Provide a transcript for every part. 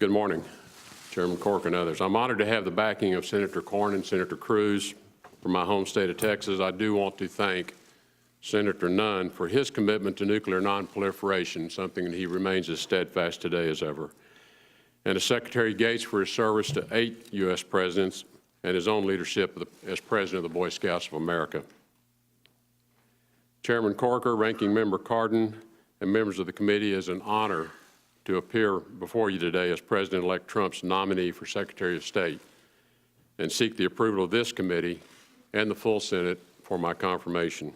Good morning, Chairman Cork and others. I'm honored to have the backing of Senator Cornyn, Senator Cruz from my home state of Texas. I do want to thank Senator Nunn for his commitment to nuclear nonproliferation, something that he remains as steadfast today as ever, and to Secretary Gates for his service to 8 U.S. presidents and his own leadership as President of the Boy Scouts of America. Chairman Corker, Ranking Member Cardin, and members of the committee, it is an honor to appear before you today as President-elect Trump's nominee for Secretary of State and seek the approval of this committee and the full Senate for my confirmation.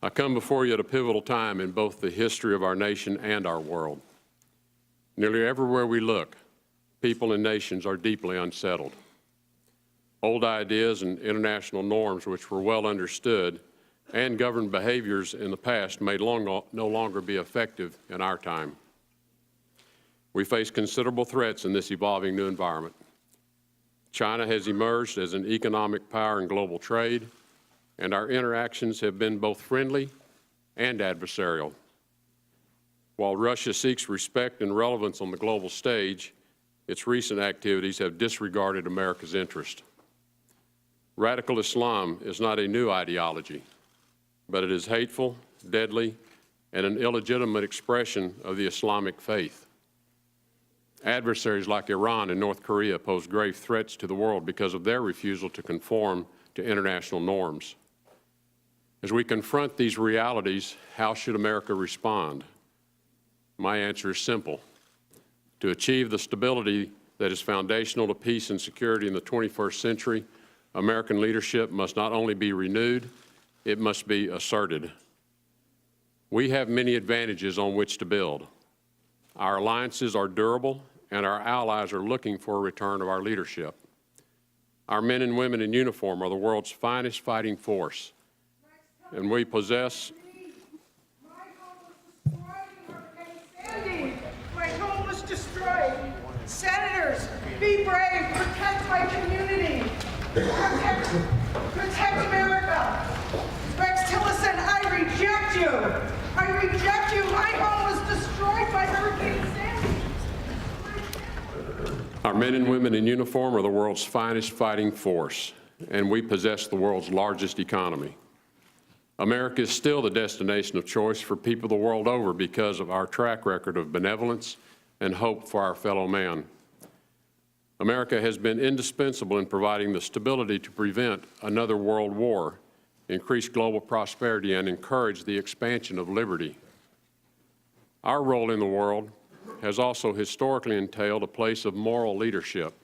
I come before you at a pivotal time in both the history of our nation and our world. Nearly everywhere we look, people and nations are deeply unsettled. Old ideas and international norms which were well understood and governed behaviors in the past may no longer be effective in our time. We face considerable threats in this evolving new environment. China has emerged as an economic power in global trade, and our interactions have been both friendly and adversarial. While Russia seeks respect and relevance on the global stage, its recent activities have disregarded America's interest. Radical Islam is not a new ideology, but it is hateful, deadly, and an illegitimate expression of the Islamic faith. Adversaries like Iran and North Korea pose grave threats to the world because of their refusal to conform to international norms. As we confront these realities, how should America respond? My answer is simple. To achieve the stability that is foundational to peace and security in the 21st century, American leadership must not only be renewed, it must be asserted. We have many advantages on which to build. Our alliances are durable, and our allies are looking for a return of our leadership. Our men and women in uniform are the world's finest fighting force, and we possess My home was destroyed. Senators, be brave. Protect my community. Protect America. Rex Tillerson, I reject you. I reject you. My home was destroyed by Hurricane Sandy. Our men and women in uniform are the world's finest fighting force, and we possess the world's largest economy. America is still the destination of choice for people the world over because of our track record of benevolence and hope for our fellow man. America has been indispensable in providing the stability to prevent another world war, increase global prosperity, and encourage the expansion of liberty. Our role in the world has also historically entailed a place of moral leadership.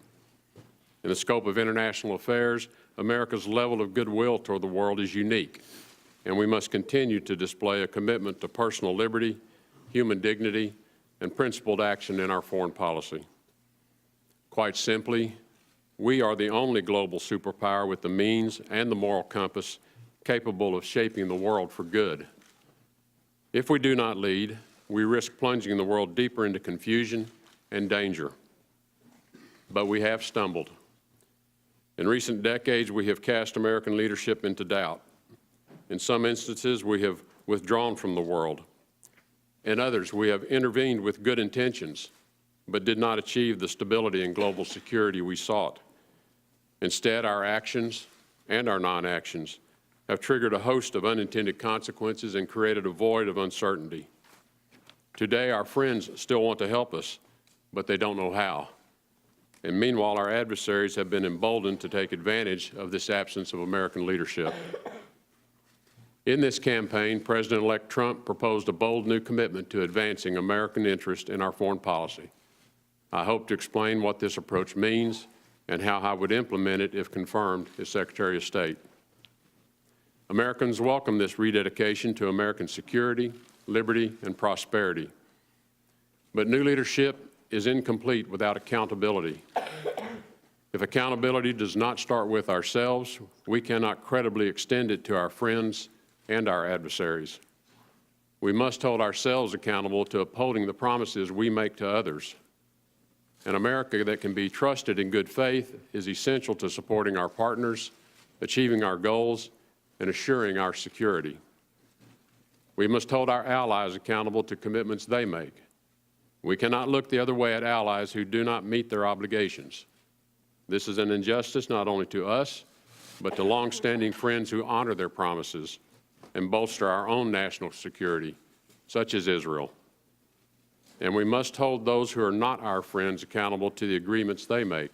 In the scope of international affairs, America's level of goodwill toward the world is unique, and we must continue to display a commitment to personal liberty, human dignity, and principled action in our foreign policy. Quite simply, we are the only global superpower with the means and the moral compass capable of shaping the world for good. If we do not lead, we risk plunging the world deeper into confusion and danger. But we have stumbled. In recent decades, we have cast American leadership into doubt. In some instances, we have withdrawn from the world. In others, we have intervened with good intentions, but did not achieve the stability and global security we sought. Instead, our actions and our non-actions have triggered a host of unintended consequences and created a void of uncertainty. Today, our friends still want to help us, but they don't know how. And meanwhile, our adversaries have been emboldened to take advantage of this absence of American leadership. In this campaign, President-elect Trump proposed a bold new commitment to advancing American interest in our foreign policy. I hope to explain what this approach means and how I would implement it if confirmed as Secretary of State. Americans welcome this rededication to American security, liberty, and prosperity. But new leadership is incomplete without accountability. If accountability does not start with ourselves, we cannot credibly extend it to our friends and our adversaries. We must hold ourselves accountable to upholding the promises we make to others. An America that can be trusted in good faith is essential to supporting our partners, achieving our goals, and assuring our security. We must hold our allies accountable to commitments they make. We cannot look the other way at allies who do not meet their obligations. This is an injustice not only to us, but to longstanding friends who honor their promises and bolster our own national security, such as Israel. And we must hold those who are not our friends accountable to the agreements they make.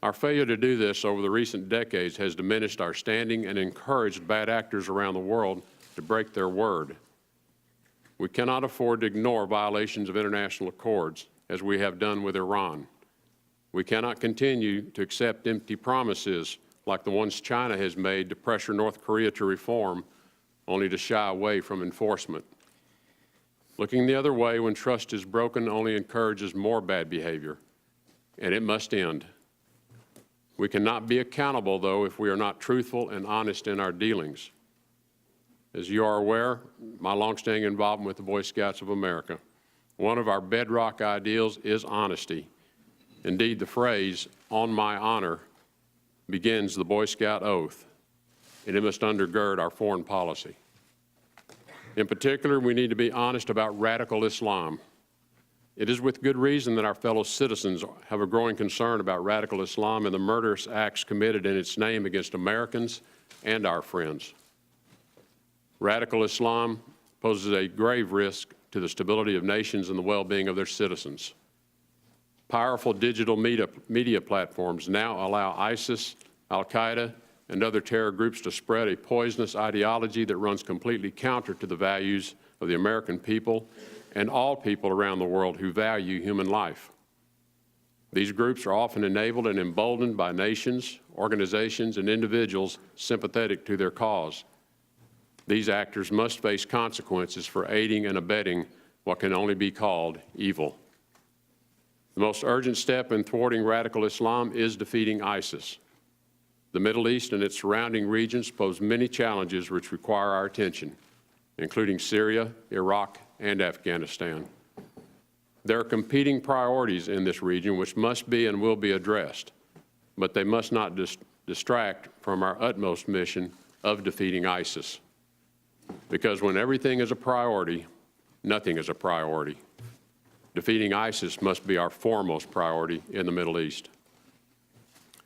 Our failure to do this over the recent decades has diminished our standing and encouraged bad actors around the world to break their word. We cannot afford to ignore violations of international accords, as we have done with Iran. We cannot continue to accept empty promises like the ones China has made to pressure North Korea to reform, only to shy away from enforcement. Looking the other way when trust is broken only encourages more bad behavior, and it must end. We cannot be accountable, though, if we are not truthful and honest in our dealings. As you are aware, my longstanding involvement with the Boy Scouts of America, one of our bedrock ideals is honesty. Indeed, the phrase, "on my honor," begins the Boy Scout oath, and it must undergird our foreign policy. In particular, we need to be honest about radical Islam. It is with good reason that our fellow citizens have a growing concern about radical Islam and the murderous acts committed in its name against Americans and our friends. Radical Islam poses a grave risk to the stability of nations and the well-being of their citizens. Powerful digital media platforms now allow ISIS, Al-Qaeda, and other terror groups to spread a poisonous ideology that runs completely counter to the values of the American people and all people around the world who value human life. These groups are often enabled and emboldened by nations, organizations, and individuals sympathetic to their cause. These actors must face consequences for aiding and abetting what can only be called evil. The most urgent step in thwarting radical Islam is defeating ISIS. The Middle East and its surrounding regions pose many challenges which require our attention, including Syria, Iraq, and Afghanistan. There are competing priorities in this region which must be and will be addressed, but they must not distract from our utmost mission of defeating ISIS. Because when everything is a priority, nothing is a priority. Defeating ISIS must be our foremost priority in the Middle East.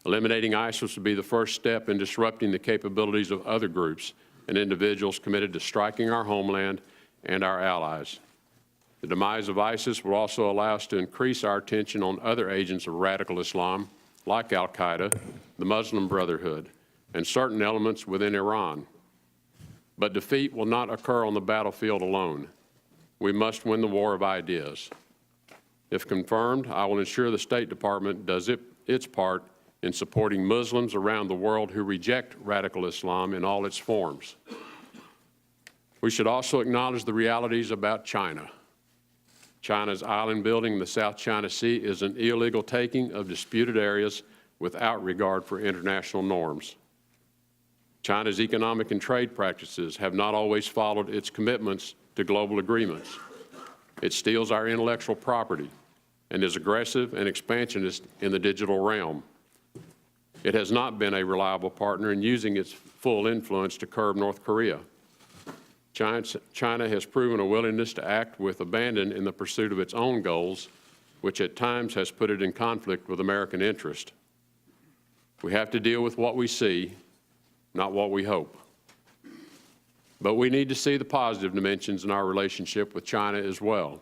Eliminating ISIS would be the first step in disrupting the capabilities of other groups and individuals committed to striking our homeland and our allies. The demise of ISIS will also allow us to increase our attention on other agents of radical Islam, like Al-Qaeda, the Muslim Brotherhood, and certain elements within Iran. But defeat will not occur on the battlefield alone. We must win the war of ideas. If confirmed, I will ensure the State Department does its part in supporting Muslims around the world who reject radical Islam in all its forms. We should also acknowledge the realities about China. China's island building in the South China Sea is an illegal taking of disputed areas without regard for international norms. China's economic and trade practices have not always followed its commitments to global agreements. It steals our intellectual property and is aggressive and expansionist in the digital realm. It has not been a reliable partner in using its full influence to curb North Korea. China has proven a willingness to act with abandon in the pursuit of its own goals, which at times has put it in conflict with American interest. We have to deal with what we see, not what we hope. But we need to see the positive dimensions in our relationship with China as well.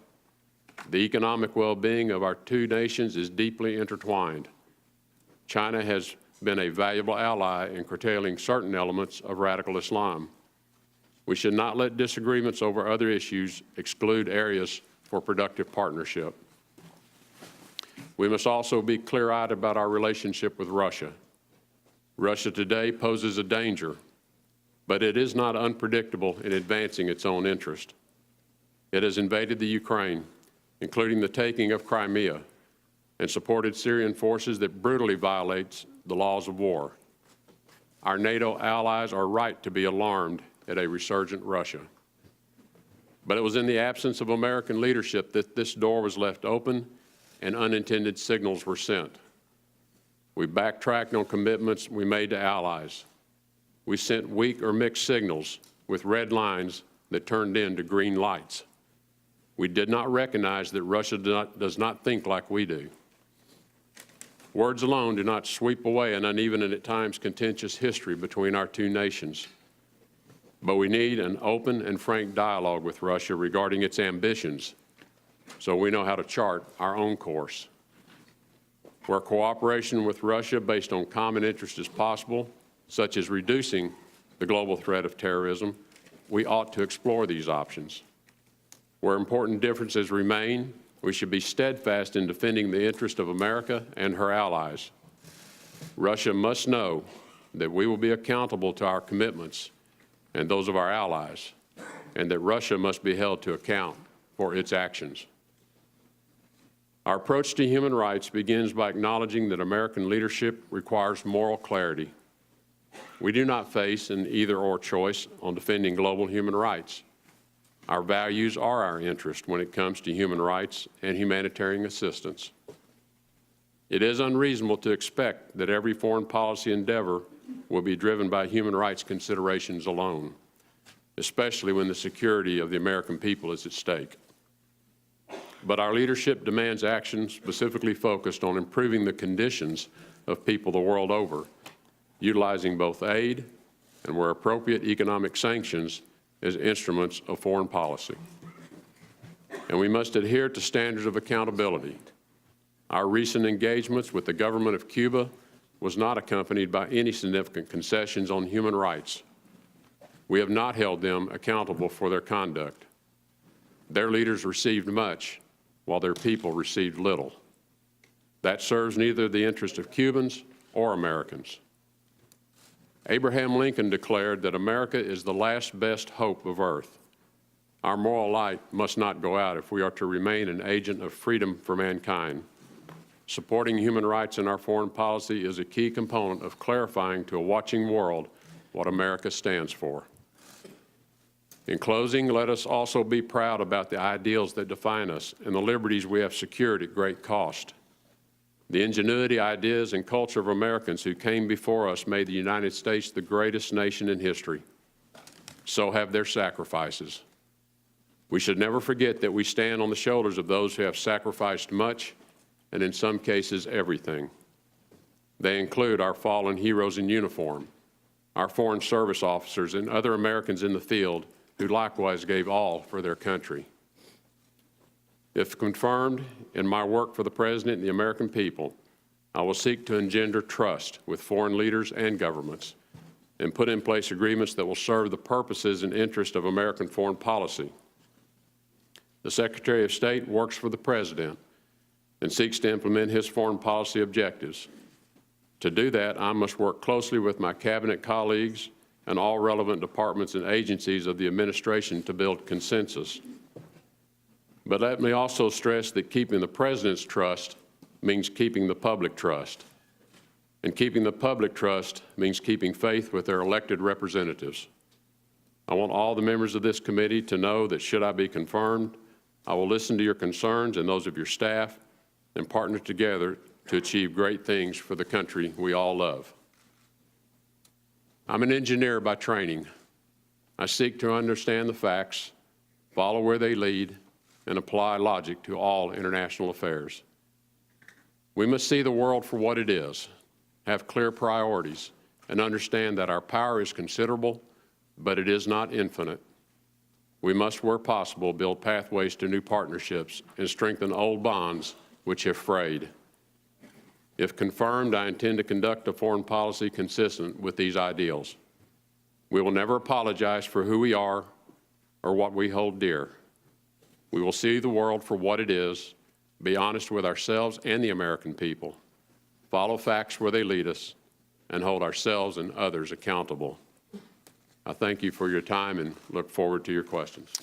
The economic well-being of our two nations is deeply intertwined. China has been a valuable ally in curtailing certain elements of radical Islam. We should not let disagreements over other issues exclude areas for productive partnership. We must also be clear-eyed about our relationship with Russia. Russia today poses a danger, but it is not unpredictable in advancing its own interest. It has invaded the Ukraine, including the taking of Crimea, and supported Syrian forces that brutally violates the laws of war. Our NATO allies are right to be alarmed at a resurgent Russia. But it was in the absence of American leadership that this door was left open and unintended signals were sent. We backtracked on commitments we made to allies. We sent weak or mixed signals with red lines that turned into green lights. We did not recognize that Russia does not think like we do. Words alone do not sweep away an uneven and at times contentious history between our two nations. But we need an open and frank dialogue with Russia regarding its ambitions so we know how to chart our own course. Where cooperation with Russia based on common interest is possible, such as reducing the global threat of terrorism, we ought to explore these options. Where important differences remain, we should be steadfast in defending the interest of America and her allies. Russia must know that we will be accountable to our commitments and those of our allies, and that Russia must be held to account for its actions. Our approach to human rights begins by acknowledging that American leadership requires moral clarity. We do not face an either-or choice on defending global human rights. Our values are our interest when it comes to human rights and humanitarian assistance. It is unreasonable to expect that every foreign policy endeavor will be driven by human rights considerations alone, especially when the security of the American people is at stake. But our leadership demands action specifically focused on improving the conditions of people the world over, utilizing both aid and, where appropriate, economic sanctions as instruments of foreign policy. And we must adhere to standards of accountability. Our recent engagements with the government of Cuba was not accompanied by any significant concessions on human rights. We have not held them accountable for their conduct. Their leaders received much, while their people received little. That serves neither the interest of Cubans or Americans. Abraham Lincoln declared that America is the last best hope of earth. Our moral light must not go out if we are to remain an agent of freedom for mankind. Supporting human rights in our foreign policy is a key component of clarifying to a watching world what America stands for. In closing, let us also be proud about the ideals that define us and the liberties we have secured at great cost. The ingenuity, ideas, and culture of Americans who came before us made the United States the greatest nation in history. So have their sacrifices. We should never forget that we stand on the shoulders of those who have sacrificed much, and in some cases, everything. They include our fallen heroes in uniform, our Foreign Service officers, and other Americans in the field who likewise gave all for their country. If confirmed in my work for the President and the American people, I will seek to engender trust with foreign leaders and governments and put in place agreements that will serve the purposes and interests of American foreign policy. The Secretary of State works for the President and seeks to implement his foreign policy objectives. To do that, I must work closely with my cabinet colleagues and all relevant departments and agencies of the administration to build consensus. But let me also stress that keeping the President's trust means keeping the public trust. And keeping the public trust means keeping faith with their elected representatives. I want all the members of this committee to know that should I be confirmed, I will listen to your concerns and those of your staff and partner together to achieve great things for the country we all love. I'm an engineer by training. I seek to understand the facts, follow where they lead, and apply logic to all international affairs. We must see the world for what it is, have clear priorities, and understand that our power is considerable, but it is not infinite. We must, where possible, build pathways to new partnerships and strengthen old bonds which have frayed. If confirmed, I intend to conduct a foreign policy consistent with these ideals. We will never apologize for who we are or what we hold dear. We will see the world for what it is, be honest with ourselves and the American people, follow facts where they lead us, and hold ourselves and others accountable. I thank you for your time and look forward to your questions.